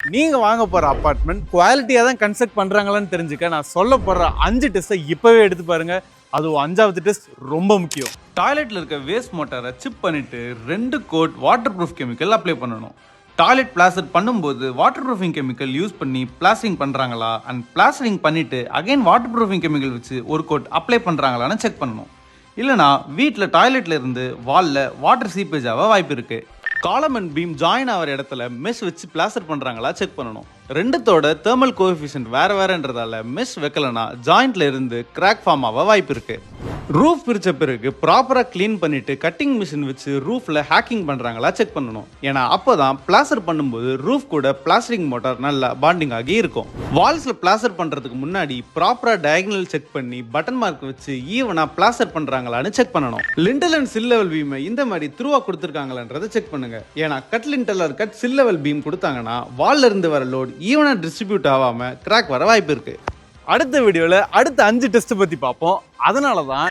நீங்க வாங்க போற அபார்ட்மெண்ட் குவாலிட்டியா தான் கன்ஸ்ட்ரக்ட் பண்றாங்களான்னு தெரிஞ்சுக்க நான் சொல்ல போற 5 டெஸ்ட்டை இப்பவே எடுத்து பாருங்க. அதுவும் 5வது டெஸ்ட் ரொம்ப முக்கியம். டாய்லெட்ல இருக்க வேஸ்ட் மோட்டாரை சிப் பண்ணிட்டு 2 coat water proof chemical apply பண்ணணும். டாய்லெட் பிளாஸ்டர் பண்ணும்போது வாட்டர் ப்ரூஃபிங் கெமிக்கல் யூஸ் பண்ணி பிளாஸ்டரிங் பண்றாங்களா அண்ட் பிளாஸ்டரிங் பண்ணிட்டு அகைன் வாட்டர் ப்ரூஃபிங் கெமிக்கல் வச்சு ஒரு கோட் அப்ளை பண்றாங்களான்னு செக் பண்ணணும். இல்லைனா வீட்டில் டாய்லெட்ல இருந்து வால்ல வாட்டர் சீப்பேஜ் ஆக வாய்ப்பு இருக்கு. காலம் அண்ட் பீம் ஜாயின் ஆகிற இடத்துல மெஷ் வச்சு பிளாஸ்டர் பண்றாங்களா செக் பண்ணணும். ரெண்டுத்தோட தெர்மல் கோஎஃபிஷியன்ட் வேறன்றதால மெஷ் வைக்கலனா ஜாயிண்ட்ல இருந்து கிராக் ஃபார்ம் ஆக வாய்ப்பு இருக்கு. ரூஃப் பிரிச்ச பிறகு ப்ராப்பரா க்ளீன் பண்ணிட்டு கட்டிங் மிஷின் வச்சு ரூஃப்ல ஹேக்கிங் பண்றாங்களா செக் பண்ணணும். ஏன்னா அப்பதான் பிளாஸ்டர் பண்ணும்போது ரூஃப் கூட பிளாஸ்டரிங் மோட்டார் நல்லா பாண்டிங் ஆகி இருக்கும். வால்ஸ்ல பிளாஸ்டர் பண்றதுக்கு முன்னாடி ப்ராப்பரா டயகனல் செக் பண்ணி பட்டன் மார்க் வச்சு ஈவனா பிளாஸ்டர் பண்றாங்களான்னு செக் பண்ணணும். லிண்டல் அண்ட் சில் லெவல் பீமை இந்த மாதிரி த்ரூவா கொடுத்துருக்காங்களான்றதை செக் பண்ணுங்க. ஏன்னா cut lintel or cut sill level beam கொடுத்தாங்கன்னா வால்ல இருந்து வர லோட் ஈவனா டிஸ்ட்ரிபியூட் ஆகாம கிராக் வர வாய்ப்பு இருக்கு. அடுத்த வீடியோல அடுத்த 5 டெஸ்ட் பத்தி பார்ப்போம். அதனால தான்